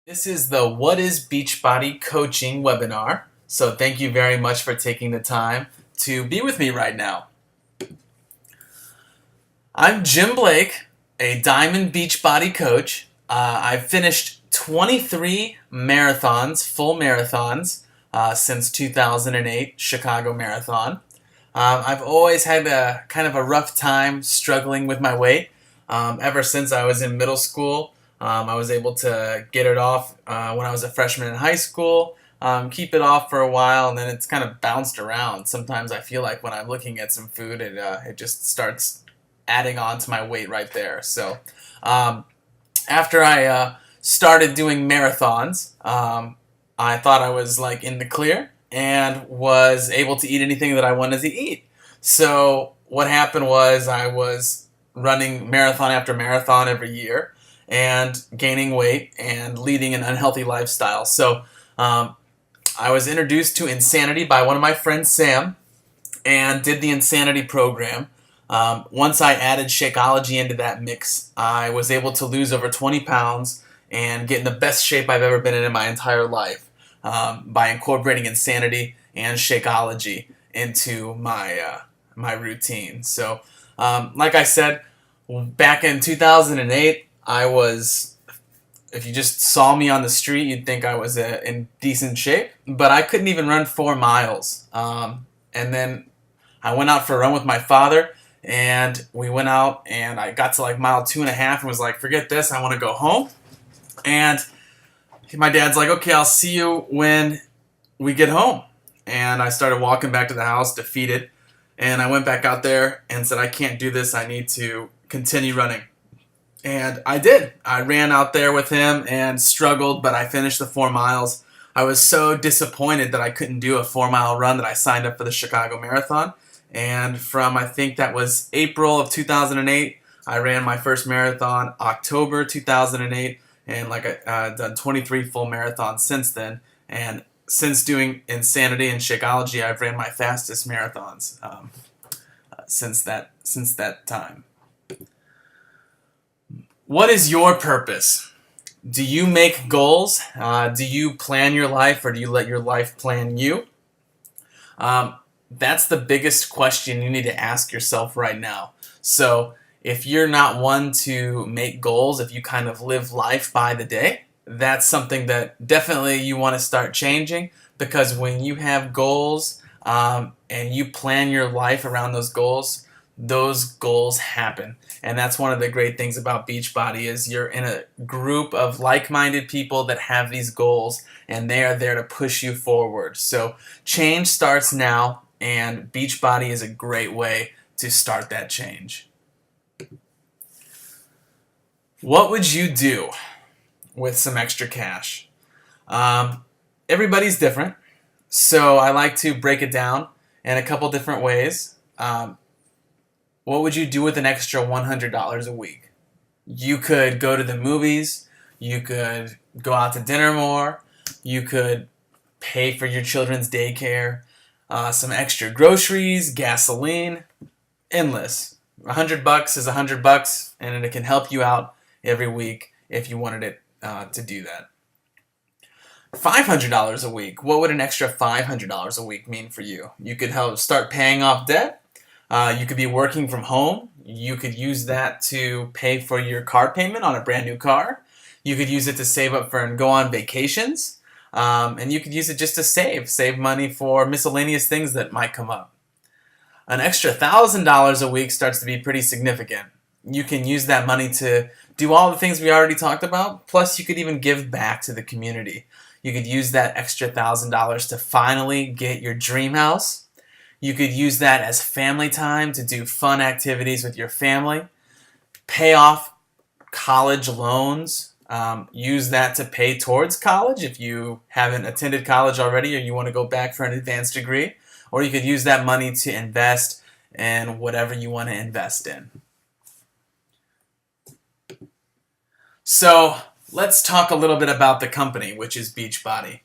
This is the What is Beachbody Coaching webinar. So thank you very much for taking the time to be with me right now. I'm Jim Blake, a Diamond Beachbody coach. I've finished 23 marathons, full marathons, since 2008 Chicago Marathon. I've always had a kind of a rough time struggling with my weight. Ever since I was in middle school, I was able to get it off when I was a freshman in high school, keep it off for a while, and then it's kind of bounced around. Sometimes I feel like when I'm looking at some food, it just starts adding on to my weight right there. So after I started doing marathons, I thought I was like in the clear and was able to eat anything that I wanted to eat. So what happened was I was running marathon after marathon every year and gaining weight and leading an unhealthy lifestyle. So I was introduced to Insanity by one of my friends, Sam, and did the Insanity program. Once I added Shakeology into that mix, I was able to lose over 20 pounds and get in the best shape I've ever been in my entire life by incorporating Insanity and Shakeology into my routine. So, like I said, back in 2008, I was, if you just saw me on the street, you'd think I was in decent shape, but I couldn't even run 4 miles. And then I went out for a run with my father, and we went out, and I got to like mile 2.5 and was like, forget this, I want to go home. And my dad's like, okay, I'll see you when we get home. And I started walking back to the house, defeated, and I went back out there and said, I can't do this, I need to continue running. And I did. I ran out there with him and struggled, but I finished the 4 miles. I was so disappointed that I couldn't do a 4-mile run that I signed up for the Chicago Marathon. And from, I think that was April of 2008, I ran my first marathon, October 2008, and I've done 23 full marathons since then. And since doing Insanity and Shakeology, I've ran my fastest marathons since that time. What is your purpose? Do you make goals? Do you plan your life, or do you let your life plan you? That's the biggest question you need to ask yourself right now. So if you're not one to make goals, if you kind of live life by the day, that's something that definitely you want to start changing, because when you have goals and you plan your life around those goals happen. And that's one of the great things about Beachbody is you're in a group of like-minded people that have these goals, and they are there to push you forward. So change starts now, and Beachbody is a great way to start that change. What would you do with some extra cash? Everybody's different, so I like to break it down in a couple different ways. What would you do with an extra $100 a week? You could go to the movies, you could go out to dinner more, you could pay for your children's daycare, some extra groceries, gasoline, endless. $100 is $100, and it can help you out every week if you wanted it to do that. $500 a week. What would an extra $500 a week mean for you? You could help start paying off debt. You could be working from home. You could use that to pay for your car payment on a brand new car. You could use it to save up for and go on vacations. And you could use it just to save money for miscellaneous things that might come up. An extra $1,000 a week starts to be pretty significant. You can use that money to do all the things we already talked about, plus you could even give back to the community. You could use that extra $1,000 to finally get your dream house. You could use that as family time to do fun activities with your family. Pay off college loans. Use that to pay towards college if you haven't attended college already or you want to go back for an advanced degree. Or you could use that money to invest in whatever you want to invest in. So let's talk a little bit about the company, which is Beachbody.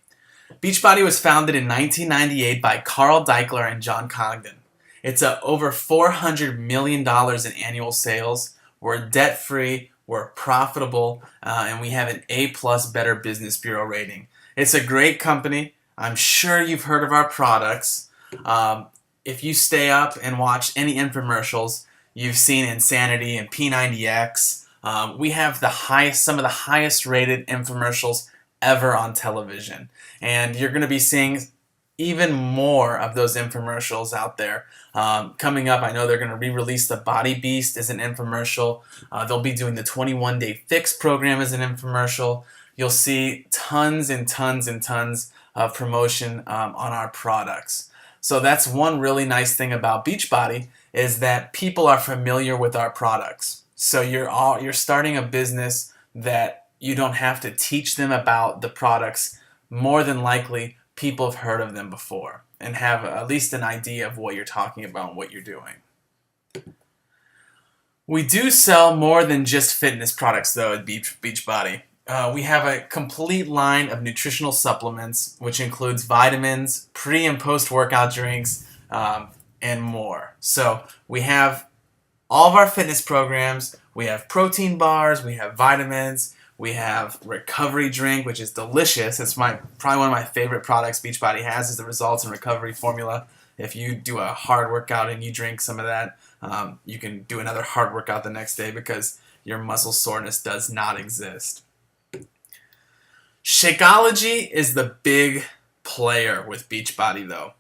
Beachbody was founded in 1998 by Carl Daikeler and John Congdon. It's over $400 million in annual sales. We're debt-free. We're profitable, and we have an A+ Better Business Bureau rating. It's a great company. I'm sure you've heard of our products. If you stay up and watch any infomercials, you've seen Insanity and P90X. We have some of the highest rated infomercials ever on television, and you're going to be seeing even more of those infomercials out there. Coming up, I know they're going to re-release the Body Beast as an infomercial. They'll be doing the 21-day fix program as an infomercial. You'll see tons and tons and tons of promotion on our products. So that's one really nice thing about Beachbody, is that people are familiar with our products. So you're starting a business that you don't have to teach them about the products. More than likely, people have heard of them before and have at least an idea of what you're talking about and what you're doing. We do sell more than just fitness products, though, at Beachbody. We have a complete line of nutritional supplements, which includes vitamins, pre- and post-workout drinks, and more. So we have all of our fitness programs. We have protein bars, we have vitamins, we have recovery drink, which is delicious. It's probably one of my favorite products Beachbody has, is the Results and Recovery Formula. If you do a hard workout and you drink some of that, you can do another hard workout the next day because your muscle soreness does not exist. Shakeology is the big player with Beachbody, though.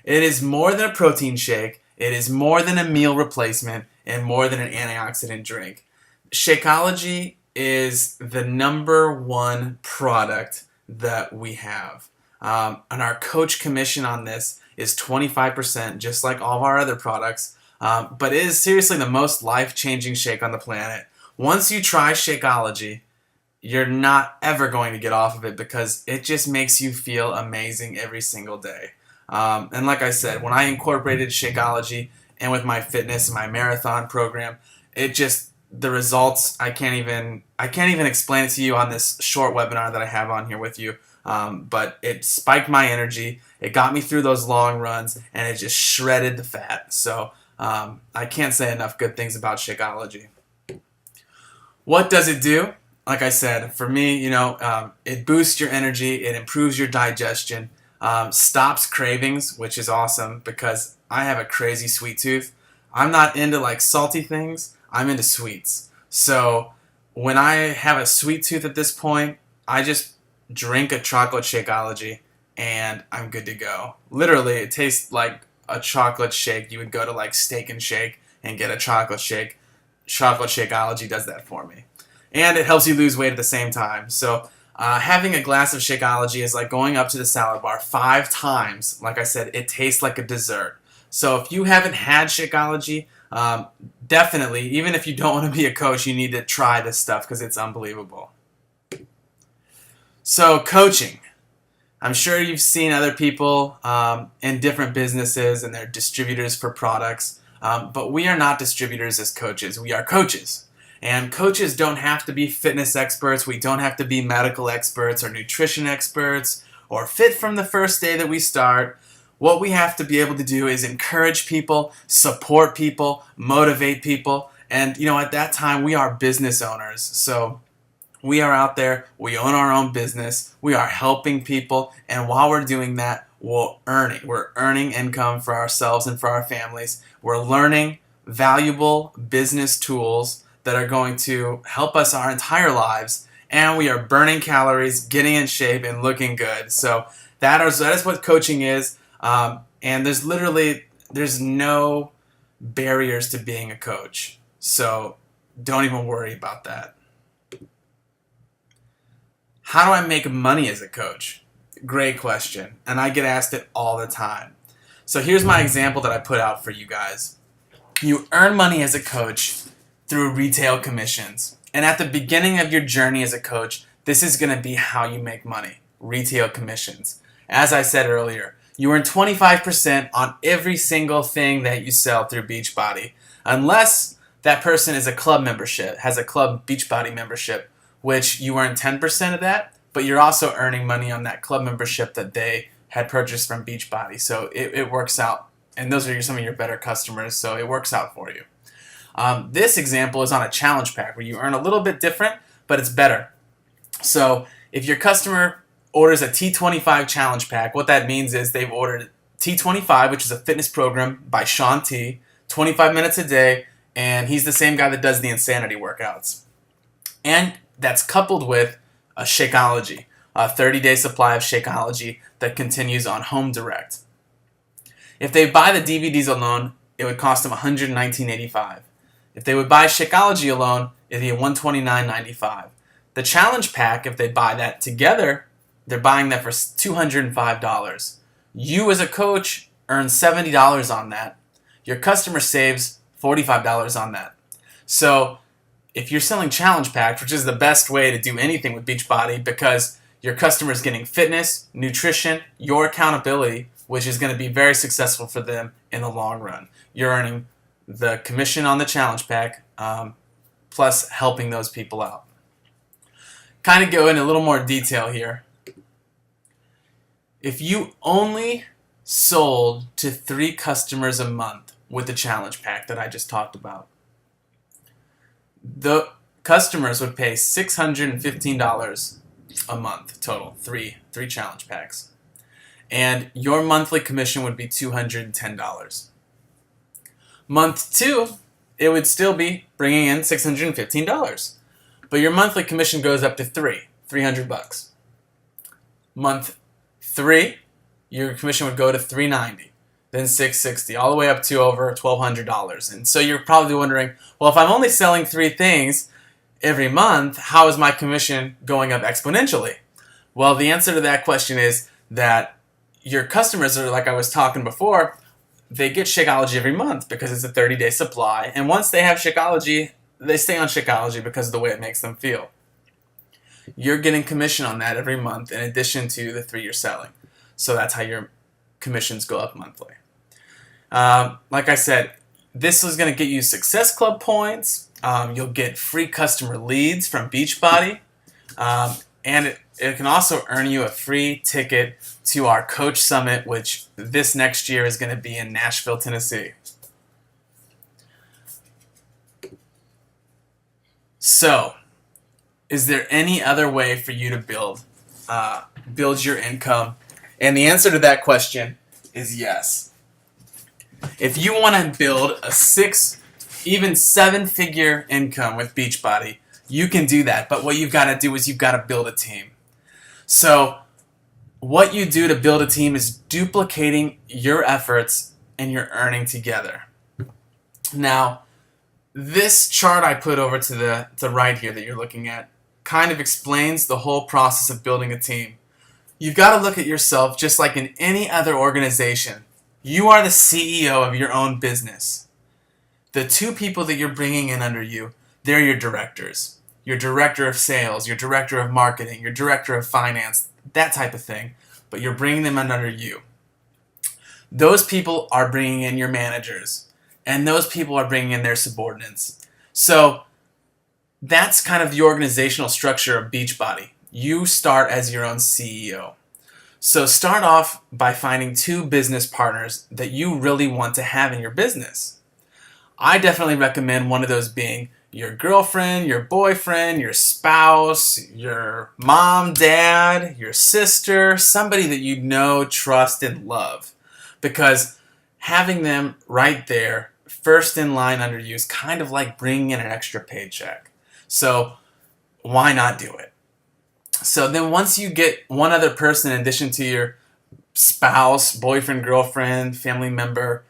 It is more than a protein shake. It is more than a meal replacement and more than an antioxidant drink. Shakeology is the #1 product that we have. And our coach commission on this is 25%, just like all of our other products. But it is seriously the most life-changing shake on the planet. Once you try Shakeology, you're not ever going to get off of it because it just makes you feel amazing every single day. And like I said, when I incorporated Shakeology and with my fitness and my marathon program, the results, I can't even explain it to you on this short webinar that I have on here with you. But it spiked my energy, it got me through those long runs, and it just shredded the fat. So I can't say enough good things about Shakeology. What does it do? Like I said, for me, it boosts your energy, it improves your digestion, stops cravings, which is awesome because I have a crazy sweet tooth. I'm not into like salty things, I'm into sweets. So when I have a sweet tooth at this point, I just drink a chocolate Shakeology and I'm good to go. Literally, it tastes like a chocolate shake. You would go to like Steak and Shake and get a chocolate shake. Chocolate Shakeology does that for me. And it helps you lose weight at the same time. So having a glass of Shakeology is like going up to the salad bar 5 times. Like I said, it tastes like a dessert. So if you haven't had Shakeology, definitely, even if you don't want to be a coach, you need to try this stuff because it's unbelievable. So coaching. I'm sure you've seen other people in different businesses and they're distributors for products. But we are not distributors as coaches. We are coaches. And coaches don't have to be fitness experts. We don't have to be medical experts or nutrition experts or fit from the first day that we start. What we have to be able to do is encourage people, support people, motivate people. And, at that time, we are business owners. So we are out there. We own our own business. We are helping people. And while we're doing that, we're earning income for ourselves and for our families. We're learning valuable business tools that are going to help us our entire lives, and we are burning calories, getting in shape, and looking good. So that is what coaching is, and there's no barriers to being a coach. So don't even worry about that. How do I make money as a coach? Great question, and I get asked it all the time. So here's my example that I put out for you guys. You earn money as a coach through retail commissions. And at the beginning of your journey as a coach, this is going to be how you make money, retail commissions. As I said earlier, you earn 25% on every single thing that you sell through Beachbody, unless that person is a club membership, has a club Beachbody membership, which you earn 10% of that, but you're also earning money on that club membership that they had purchased from Beachbody. So it works out. And those are some of your better customers, so it works out for you. This example is on a challenge pack where you earn a little bit different, but it's better. So if your customer orders a T25 challenge pack, what that means is they've ordered T25, which is a fitness program by Shaun T, 25 minutes a day, and he's the same guy that does the insanity workouts. And that's coupled with a Shakeology, a 30-day supply of Shakeology that continues on Home Direct. If they buy the DVDs alone, it would cost them $119.85. If they would buy Shakeology alone, it'd be $129.95. The challenge pack, if they buy that together, they're buying that for $205. You as a coach earn $70 on that. Your customer saves $45 on that. So if you're selling challenge packs, which is the best way to do anything with Beachbody, because your customer is getting fitness, nutrition, your accountability, which is going to be very successful for them in the long run. You're earning the commission on the challenge pack, plus helping those people out. Kind of go in a little more detail here. If you only sold to 3 customers a month with the challenge pack that I just talked about, the customers would pay $615 a month total, three challenge packs. And your monthly commission would be $210. Month 2, it would still be bringing in $615. But your monthly commission goes up to $300. Month 3, your commission would go to $390, then $660, all the way up to over $1,200. And so you're probably wondering, well, if I'm only selling 3 things every month, how is my commission going up exponentially? Well, the answer to that question is that your customers are, like I was talking before, they get Shakeology every month because it's a 30-day supply. And once they have Shakeology, they stay on Shakeology because of the way it makes them feel. You're getting commission on that every month in addition to the 3 you're selling. So that's how your commissions go up monthly. Like I said, this is going to get you Success Club points. You'll get free customer leads from Beachbody. And it can also earn you a free ticket to our Coach Summit, which this next year is going to be in Nashville, Tennessee. So, is there any other way for you to build your income? And the answer to that question is yes. If you want to build a 6, even 7-figure income with Beachbody, you can do that. But what you've got to do is you've got to build a team. So what you do to build a team is duplicating your efforts and your earning together. Now, this chart I put over to the right here that you're looking at kind of explains the whole process of building a team. You've got to look at yourself just like in any other organization. You are the CEO of your own business. The 2 people that you're bringing in under you, they're your directors. Your director of sales, your director of marketing, your director of finance, that type of thing. But you're bringing them under you. Those people are bringing in your managers. And those people are bringing in their subordinates. So that's kind of the organizational structure of Beachbody. You start as your own CEO. So start off by finding 2 business partners that you really want to have in your business. I definitely recommend one of those being your girlfriend, your boyfriend, your spouse, your mom, dad, your sister, somebody that you know, trust, and love. Because having them right there, first in line under you, is kind of like bringing in an extra paycheck. So why not do it? So then once you get one other person in addition to your spouse, boyfriend, girlfriend, family member,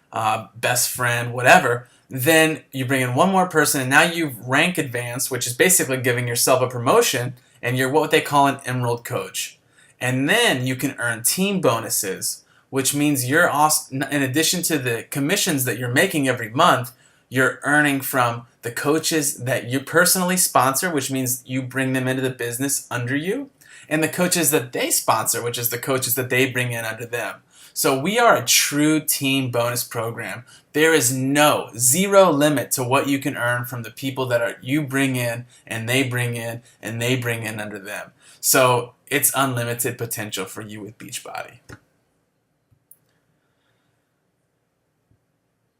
best friend, whatever, then you bring in one more person, and now you've rank advanced, which is basically giving yourself a promotion, and you're what they call an emerald coach. And then you can earn team bonuses, which means you're also, in addition to the commissions that you're making every month, you're earning from the coaches that you personally sponsor, which means you bring them into the business under you, and the coaches that they sponsor, which is the coaches that they bring in under them. So we are a true team bonus program. There is zero limit to what you can earn from the people that you bring in, and they bring in, and they bring in under them. So it's unlimited potential for you with Beachbody.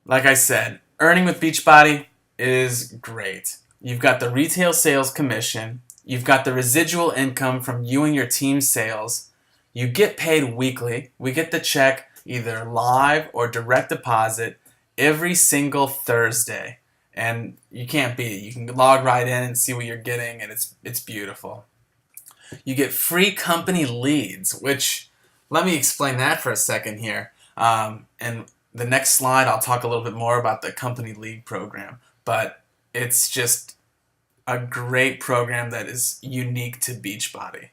Like I said, earning with Beachbody, is great. You've got the retail sales commission. You've got the residual income from you and your team's sales. You get paid weekly. We get the check either live or direct deposit every single Thursday. And you can't beat it. You can log right in and see what you're getting, and it's beautiful. You get free company leads, which, let me explain that for a second here. And the next slide, I'll talk a little bit more about the company lead program. But it's just a great program that is unique to Beachbody.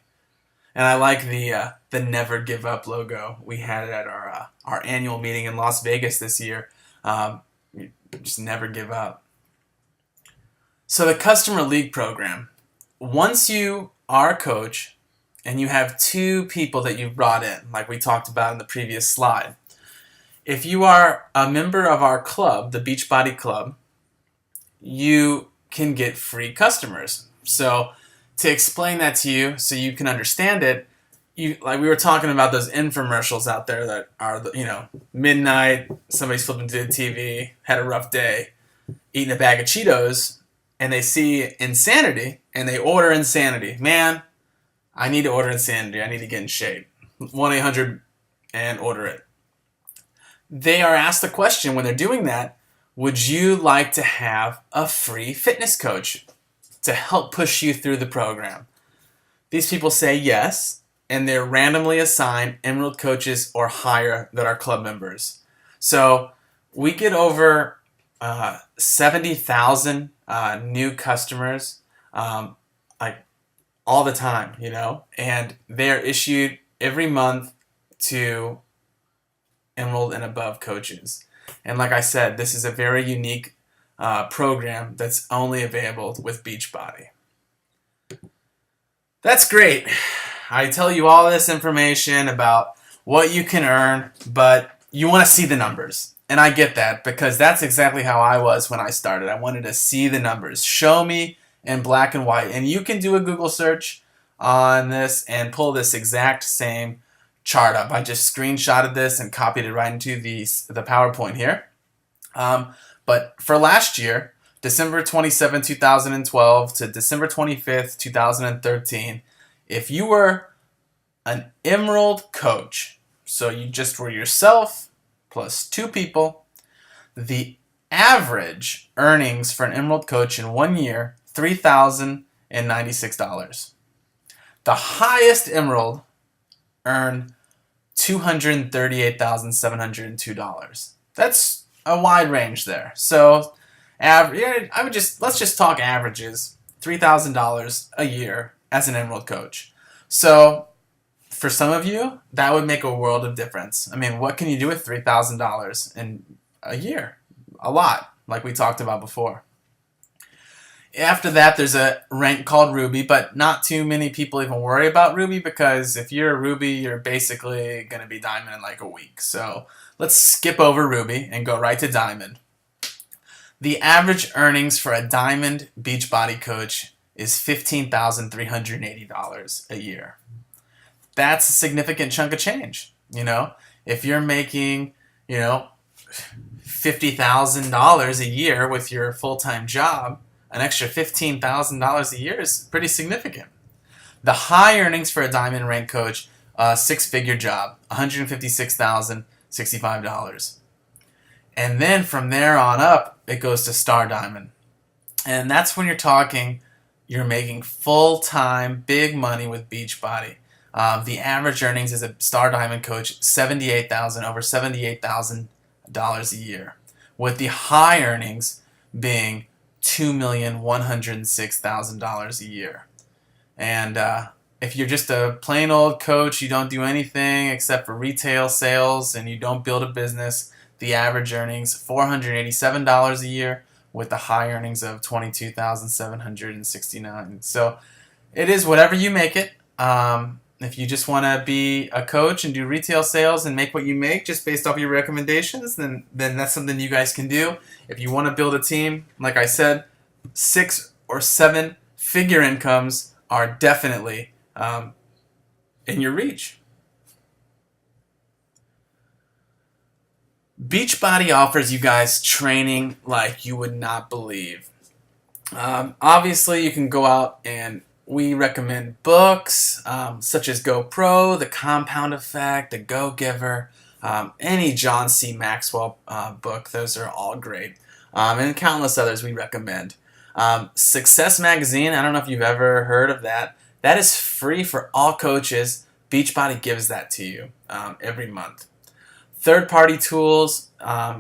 And I like the Never Give Up logo we had at our annual meeting in Las Vegas this year. Just never give up. So the Customer League program, once you are a coach and you have two people that you've brought in, like we talked about in the previous slide, if you are a member of our club, the Beachbody Club, you can get free customers. So to explain that to you so you can understand it, like we were talking about those infomercials out there that are, midnight, somebody's flipping through the TV, had a rough day, eating a bag of Cheetos, and they see Insanity, and they order Insanity. Man, I need to order Insanity. I need to get in shape. 1-800 and order it. They are asked the question when they're doing that, would you like to have a free fitness coach to help push you through the program? These people say yes, and they're randomly assigned Emerald coaches or higher that are club members. So we get over 70,000 new customers like all the time, and they're issued every month to Emerald and above coaches. And like I said, this is a very unique program that's only available with Beachbody. That's great. I tell you all this information about what you can earn, but you want to see the numbers. And I get that, because that's exactly how I was when I started. I wanted to see the numbers. Show me in black and white. And you can do a Google search on this and pull this exact same chart up. I just screenshotted this and copied it right into the PowerPoint here. But for last year, December 27, 2012 to December 25th, 2013, if you were an Emerald coach, so you just were yourself plus two people, the average earnings for an Emerald coach in 1 year, $3,096. The highest Emerald earned $238,702. That's a wide range there. So let's just talk averages. $3,000 a year as an Emerald coach. So for some of you, that would make a world of difference. I mean, what can you do with $3,000 in a year? A lot, like we talked about before. After that, there's a rank called Ruby, but not too many people even worry about Ruby, because if you're a Ruby, you're basically going to be Diamond in like a week. So let's skip over Ruby and go right to Diamond. The average earnings for a Diamond Beachbody coach is $15,380 a year. That's a significant chunk of change. If you're making, $50,000 a year with your full-time job, an extra $15,000 a year is pretty significant. The high earnings for a Diamond rank coach, six-figure job, $156,065. And then from there on up, it goes to Star Diamond. And that's when you're making full-time, big money with Beachbody. The average earnings as a Star Diamond coach, over $78,000 a year, with the high earnings being $2,106,000 a year. And if you're just a plain old coach, you don't do anything except for retail sales, and you don't build a business, the average earnings $487 a year, with the high earnings of $22,769. So it is whatever you make it. If you just want to be a coach and do retail sales and make what you make just based off your recommendations, then that's something you guys can do. If you want to build a team, like I said, 6 or 7 figure incomes are definitely in your reach. Beachbody offers you guys training like you would not believe. Obviously, you can go out and we recommend books such as GoPro, The Compound Effect, The Go Giver, any John C. Maxwell book. Those are all great. And countless others we recommend. Success Magazine, I don't know if you've ever heard of that. That is free for all coaches. Beachbody gives that to you every month. Third-party tools,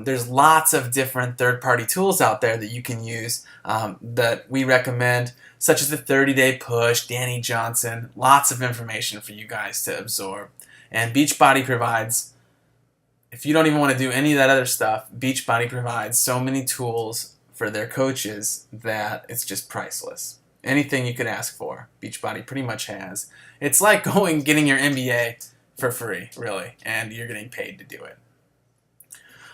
there's lots of different third-party tools out there that you can use that we recommend, such as the 30-day push, Danny Johnson, lots of information for you guys to absorb. And Beachbody provides, if you don't even want to do any of that other stuff, Beachbody provides so many tools for their coaches that it's just priceless. Anything you could ask for, Beachbody pretty much has. It's like getting your MBA for free, really, and you're getting paid to do it.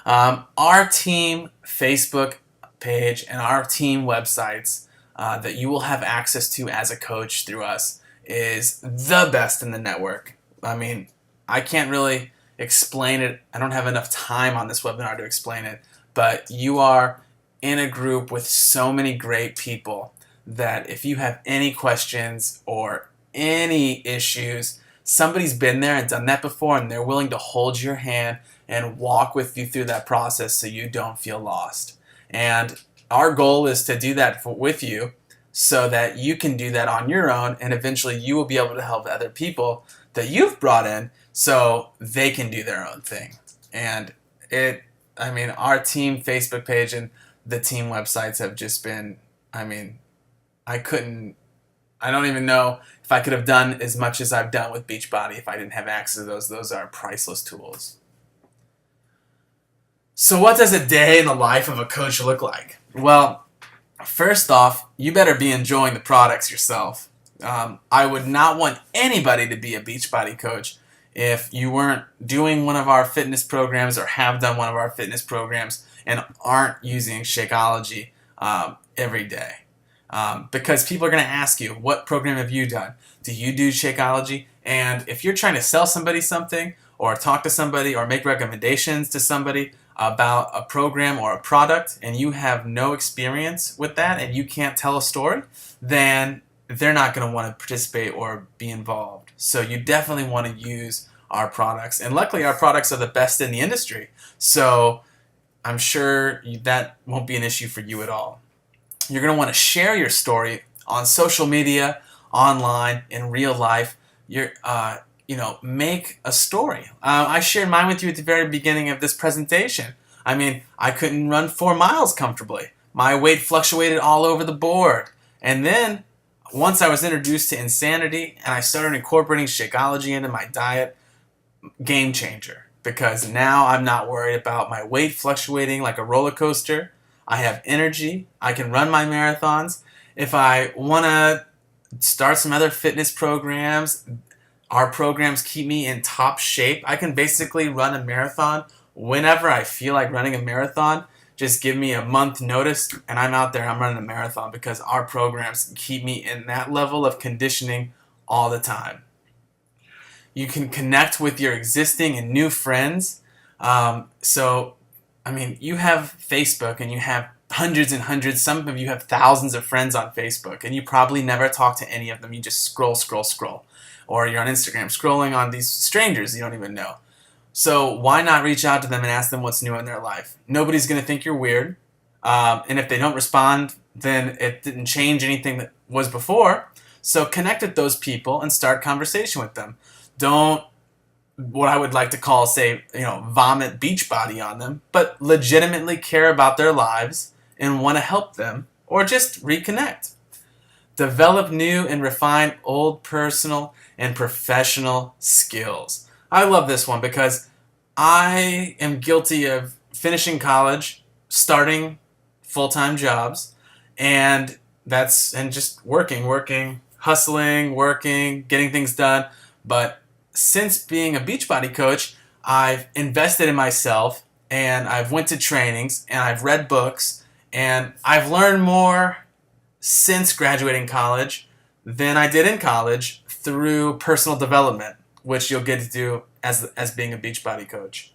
Our team Facebook page and our team websites that you will have access to as a coach through us is the best in the network. I mean, I can't really explain it. I don't have enough time on this webinar to explain it, but you are in a group with so many great people that if you have any questions or any issues, somebody's been there and done that before, and they're willing to hold your hand and walk with you through that process so you don't feel lost. And our goal is to do that with you so that you can do that on your own, and eventually you will be able to help other people that you've brought in so they can do their own thing. And our team Facebook page and the team websites have just been, I don't even know if I could have done as much as I've done with Beachbody if I didn't have access to those. Those are priceless tools. So what does a day in the life of a coach look like? Well, first off, you better be enjoying the products yourself. I would not want anybody to be a Beachbody coach if you weren't doing one of our fitness programs or have done one of our fitness programs and aren't using Shakeology every day. Because people are going to ask you, what program have you done? Do you do Shakeology? And if you're trying to sell somebody something or talk to somebody or make recommendations to somebody about a program or a product and you have no experience with that and you can't tell a story, then they're not going to want to participate or be involved. So you definitely want to use our products. And luckily our products are the best in the industry. So I'm sure that won't be an issue for you at all. You're going to want to share your story on social media, online, in real life. Make a story. I shared mine with you at the very beginning of this presentation. I couldn't run 4 miles comfortably. My weight fluctuated all over the board. And then, once I was introduced to Insanity and I started incorporating Shakeology into my diet, game changer. Because now I'm not worried about my weight fluctuating like a roller coaster. I have energy. I can run my marathons. If I want to start some other fitness programs, our programs keep me in top shape. I can basically run a marathon whenever I feel like running a marathon. Just give me a month notice and I'm out there. I'm running a marathon because our programs keep me in that level of conditioning all the time. You can connect with your existing and new friends. You have Facebook and you have hundreds and hundreds. Some of you have thousands of friends on Facebook and you probably never talk to any of them. You just scroll. Or you're on Instagram scrolling on these strangers you don't even know. So why not reach out to them and ask them what's new in their life? Nobody's going to think you're weird. And if they don't respond, then it didn't change anything that was before. So connect with those people and start conversation with them. Don't, what I would like to call, vomit Beachbody on them, but legitimately care about their lives and want to help them or just reconnect. Develop new and refine old personal and professional skills. I love this one because I am guilty of finishing college, starting full-time jobs, and just working, hustling, getting things done. But since being a Beachbody coach, I've invested in myself and I've went to trainings and I've read books and I've learned more since graduating college than I did in college through personal development, which you'll get to do as being a Beachbody coach.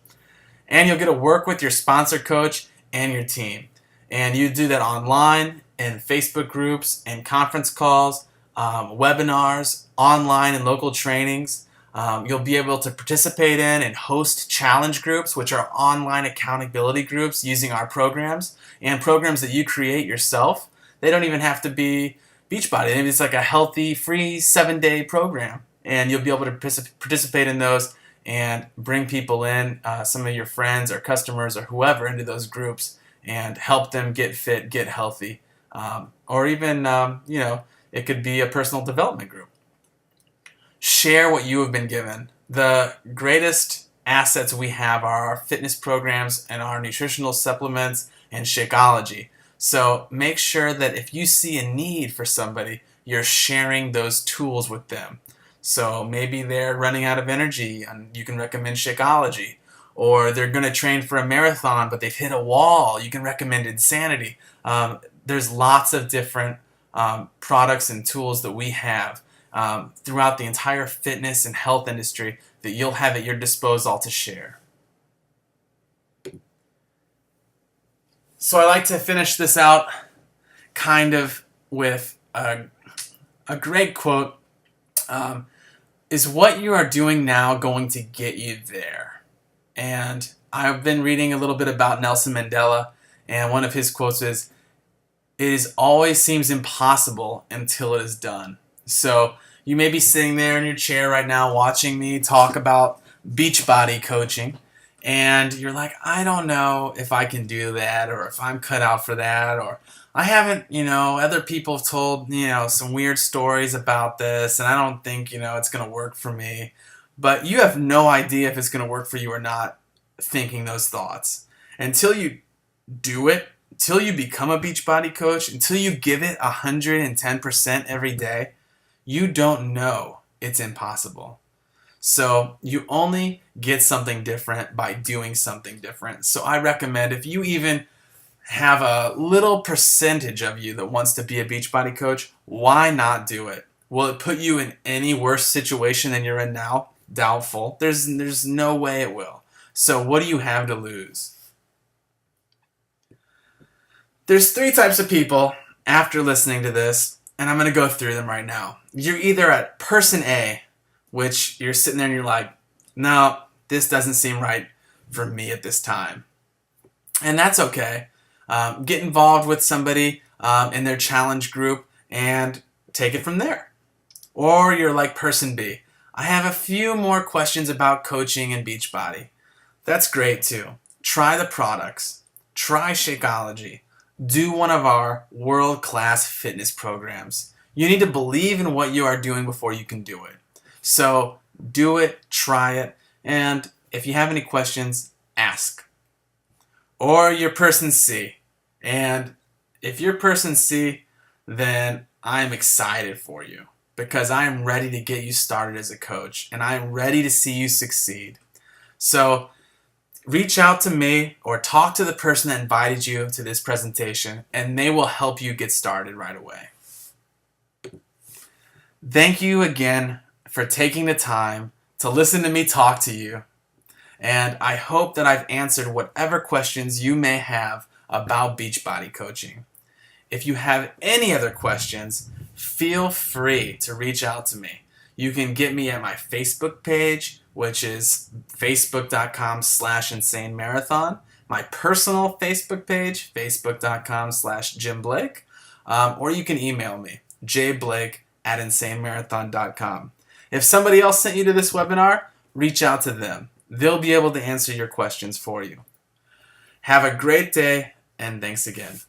And you'll get to work with your sponsor coach and your team. And you do that online in Facebook groups and conference calls, webinars, online and local trainings. You'll be able to participate in and host challenge groups, which are online accountability groups using our programs and programs that you create yourself. They don't even have to be Beachbody. Maybe it's like a healthy, free 7-day program. And you'll be able to participate in those and bring people in, some of your friends or customers or whoever, into those groups and help them get fit, get healthy. Or even, it could be a personal development group. Share what you have been given. The greatest assets we have are our fitness programs and our nutritional supplements and Shakeology. So make sure that if you see a need for somebody, you're sharing those tools with them. So maybe they're running out of energy and you can recommend Shakeology. Or they're going to train for a marathon but they've hit a wall, you can recommend Insanity. There's lots of different products and tools that we have throughout the entire fitness and health industry that you'll have at your disposal to share. So I like to finish this out kind of with a great quote. Is what you are doing now going to get you there? And I've been reading a little bit about Nelson Mandela, and one of his quotes is, "It always seems impossible until it is done." So you may be sitting there in your chair right now watching me talk about Beachbody coaching, and you're like, I don't know if I can do that, or if I'm cut out for that, or I haven't, other people have told, some weird stories about this, and I don't think, it's going to work for me. But you have no idea if it's going to work for you or not thinking those thoughts. Until you do it, until you become a Beachbody coach, until you give it 110% every day, you don't know it's impossible. So you only get something different by doing something different. So I recommend, if you even have a little percentage of you that wants to be a Beachbody coach, why not do it? Will it put you in any worse situation than you're in now? Doubtful. There's no way it will. So what do you have to lose? There's 3 types of people after listening to this, and I'm going to go through them right now. You're either at person A, which you're sitting there and you're like, no, this doesn't seem right for me at this time. And that's okay. Get involved with somebody in their challenge group and take it from there. Or you're like person B. I have a few more questions about coaching and Beachbody. That's great too. Try the products. Try Shakeology. Do one of our world-class fitness programs. You need to believe in what you are doing before you can do it. So do it, try it, and if you have any questions, ask. Or you're person C. And if you're person C, then I'm excited for you because I'm ready to get you started as a coach and I'm ready to see you succeed. So reach out to me or talk to the person that invited you to this presentation and they will help you get started right away. Thank you again for taking the time to listen to me talk to you. And I hope that I've answered whatever questions you may have about Beachbody coaching. If you have any other questions, feel free to reach out to me. You can get me at my Facebook page, which is facebook.com/insane marathon. My personal Facebook page, facebook.com/Jim Blake. Or you can email me, jblake@insanemarathon.com. If somebody else sent you to this webinar, reach out to them. They'll be able to answer your questions for you. Have a great day, and thanks again.